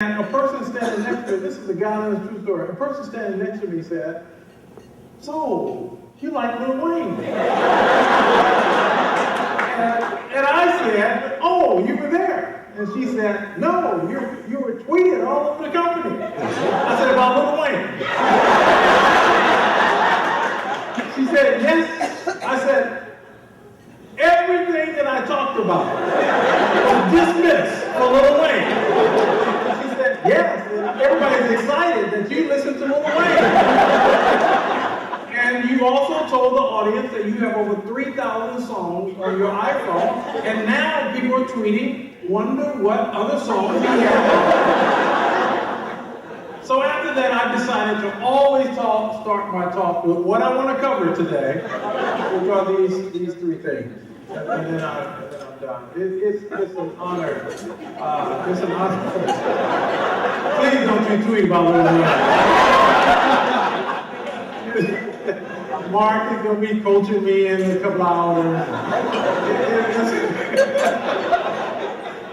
And a person standing next to me, this is a guy that's true story. A person standing next to me said, "So, you like Lil Wayne?" and I said, "Oh, you were there." And she said, "No, you were tweeted all over the company." I said, "About Lil Wayne?" She said, "Yes." I said, "Everything that I talked about was dismissed for Lil Wayne." She said, "Yes, and everybody's excited that you listen to Lil Wayne." And you also told the audience that you have over 3,000 songs on your iPhone, and now people are tweeting, "Wonder what other songs he has." So after that, I decided to always start my talk with what I want to cover today, which are these three things. And then I'm done. It's an honor. It's an honor. Please don't you tweet about Lil Wayne. Mark is going to be coaching me in a couple hours.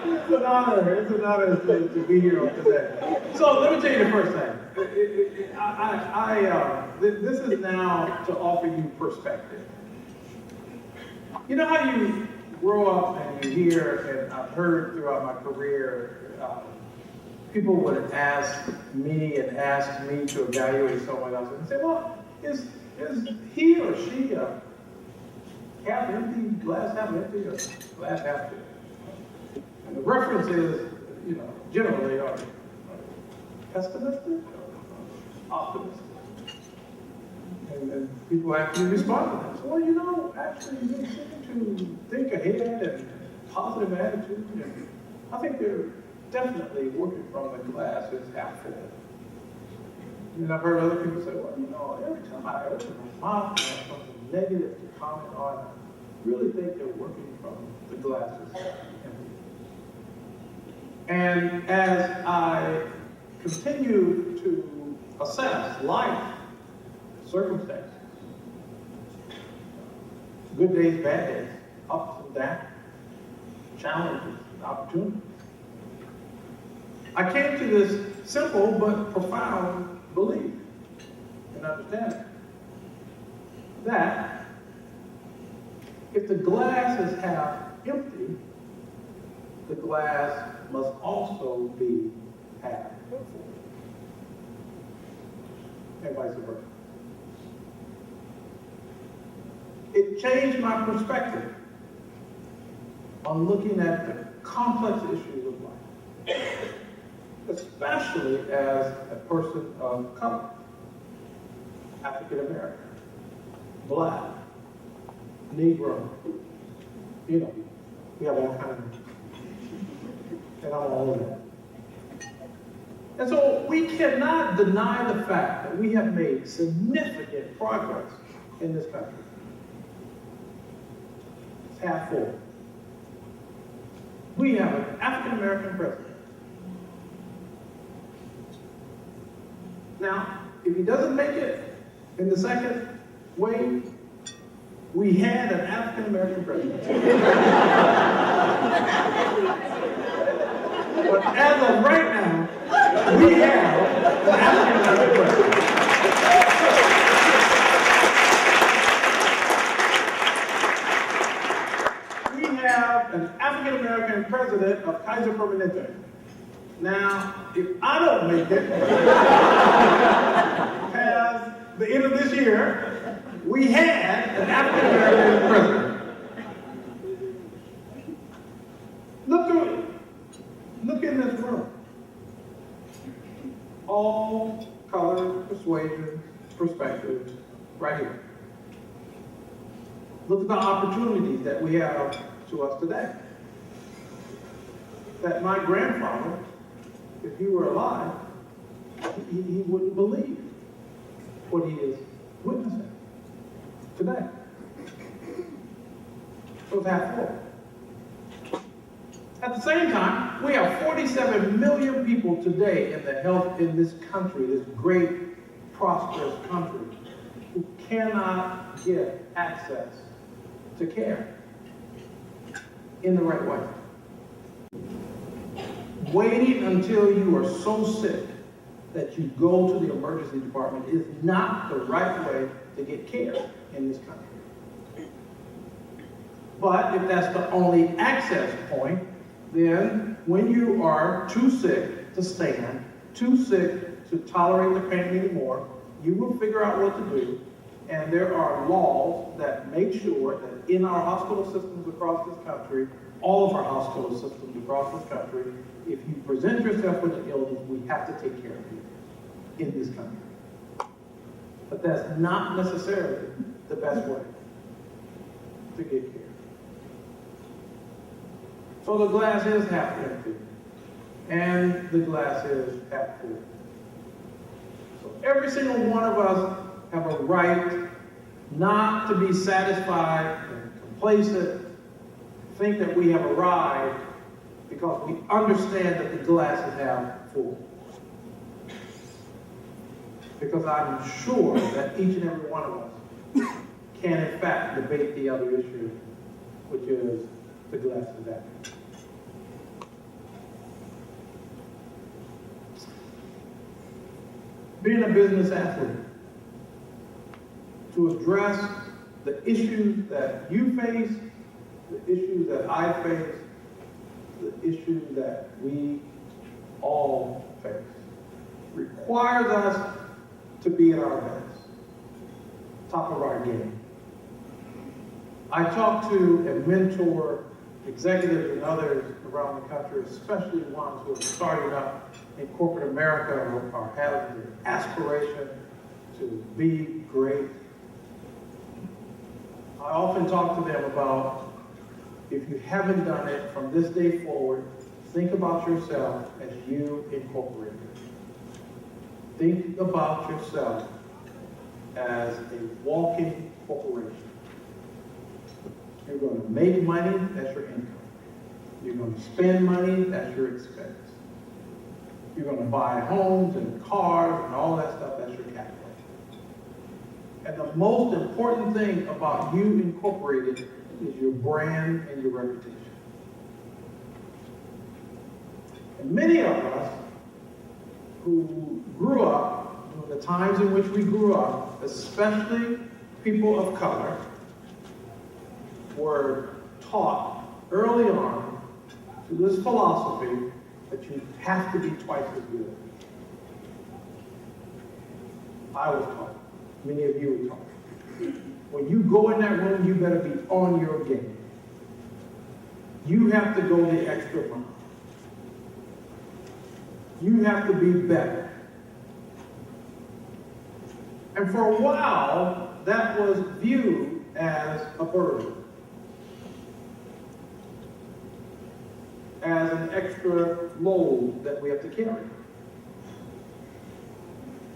It's an honor. It's an honor to be here today. So let me tell you the first thing. This is now to offer you perspective. You know how you grow up and you hear, and I've heard throughout my career, people would ask me to evaluate someone else and say, "Well, is he or she half empty, glass half empty, or glass half full?" And the reference is, generally, are pessimistic or optimistic? And people actually respond to that. So, well, actually, you seem to think ahead and positive attitude. And I think they're definitely working from the glass is half full. And I've heard other people say, "Well, every time I open my mouth and have something negative to comment on, I really think they're working from the glass is empty." And as I continue to assess life, circumstances, good days, bad days, ups and downs, challenges, and opportunities, I came to this simple but profound belief and understanding that if the glass is half empty, the glass must also be half full, and vice versa. It changed my perspective on looking at the complex issues of life, especially as a person of color, African American, Black, Negro. We have all kinds of, and I'm all of that. And so we cannot deny the fact that we have made significant progress in this country. It's half full. We have an African American president. Now, if he doesn't make it in the second wave, we had an African American president. But as of right now, we have an African American president. We have an African American president of Kaiser Permanente. Now, if I don't make it past the end of this year, we had an African American president. Look in this room. All color, persuasion, perspectives, right here. Look at the opportunities that we have to us today. That my grandfather, if he were alive, he wouldn't believe what he is witnessing today. So it's half full. At the same time, we have 47 million people today in this country, this great, prosperous country, who cannot get access to care in the right way. waiting until you are so sick that you go to the emergency department is not the right way to get care in this country. But if that's the only access point, then when you are too sick to stand, too sick to tolerate the pain anymore, you will figure out what to do. And there are laws that make sure that in our hospital systems across this country, all of our hospital systems across this country, if you present yourself with an illness, we have to take care of you in this country. But that's not necessarily the best way to get care. So the glass is half empty, and the glass is half full. So every single one of us have a right not to be satisfied and complacent, think that we have arrived because we understand that the glass is half full. Because I'm sure that each and every one of us can in fact debate the other issue, which is the glass is empty. Being a business athlete, to address the issues that you face, the issues that I face, the issues that we all face, requires us to be at our best, top of our game. I talk to and mentor executives and others around the country, especially ones who are starting up in corporate America or have the aspiration to be great. I often talk to them about, if you haven't done it from this day forward, think about yourself as you incorporated. Think about yourself as a walking corporation. You're going to make money, that's your income. You're going to spend money, that's your expense. You're going to buy homes and cars and all that stuff, that's your capital. And the most important thing about you incorporated is your brand and your reputation. And many of us who grew up, during the times in which we grew up, especially people of color, were taught early on through this philosophy that you have to be twice as good. I was taught. Many of you were taught. When you go in that room, you better be on your game. You have to go the extra mile. You have to be better. And for a while, that was viewed as a burden, as an extra load that we have to carry.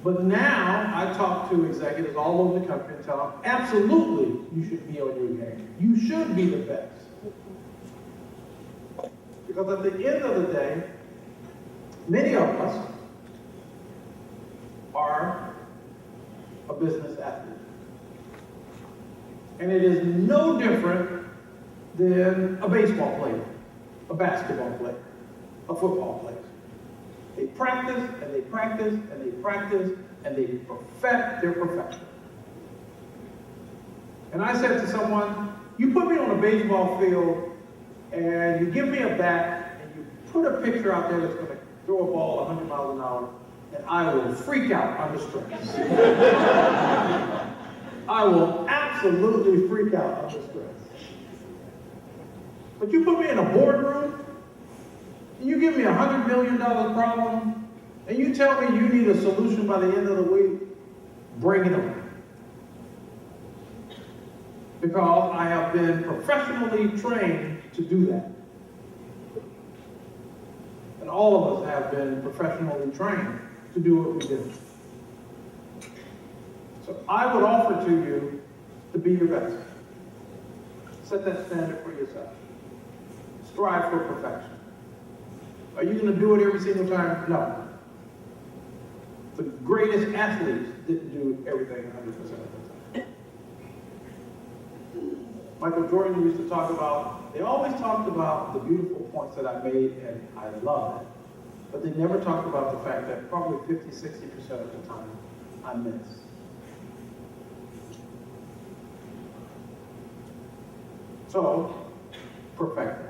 But now, I talk to executives all over the country and tell them, absolutely, you should be on your game. You should be the best. Because at the end of the day, many of us are a business athlete. And it is no different than a baseball player, a basketball player, a football player. They practice, and they practice, and they practice, and they perfect their profession. And I said to someone, you put me on a baseball field, and you give me a bat, and you put a pitcher out there that's going to throw a ball 100 miles an hour, and I will freak out under stress. I will absolutely freak out under stress. But you put me in a boardroom, and you give me a $100 million problem, and you tell me you need a solution by the end of the week, bring it on. Because I have been professionally trained to do that. And all of us have been professionally trained to do what we do. So I would offer to you to be your best. Set that standard for yourself. Strive for perfection. Are you going to do it every single time? No. The greatest athletes didn't do everything 100% of the time. Michael Jordan used to talk about, they always talked about the beautiful points that I made, and I love it. But they never talked about the fact that probably 50, 60% of the time I miss. So, perfect it.